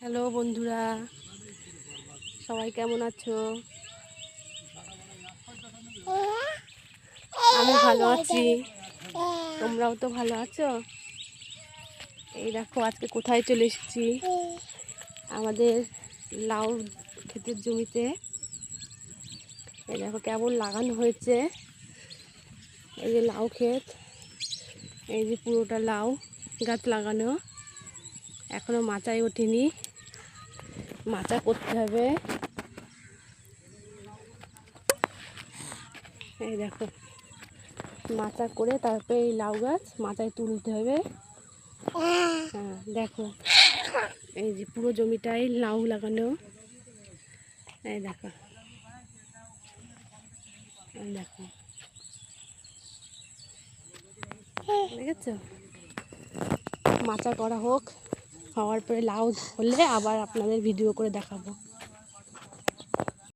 Hello বন্ধুরা, সবাই কেমন আছো? আমি ভালো আছি, তোমরাও তো ভালো আছো? এই দেখো আজকে কোথায় চলে এসেছি, আমাদের লাউ ক্ষেতের জমিতে। এই দেখো কেমন লাগানো হয়েছে, এই যে লাউ ক্ষেত, এই যে পুরোটা লাউ গাছ লাগানো, এখনো মাচায় ওঠেনি, মাচা করতে হবে। এই দেখো মাচা করে তারপরে এই লাউ গাছ মাচায় তুলতে হবে। হ্যাঁ দেখো, এই যে পুরো জমিটাই লাউ লাগানো। এই দেখো, এই দেখো, দেখেছ? মাচা করা হোক, হওয়ার পরে লাউ হলে আবার আপনাদের ভিডিও করে দেখাবো।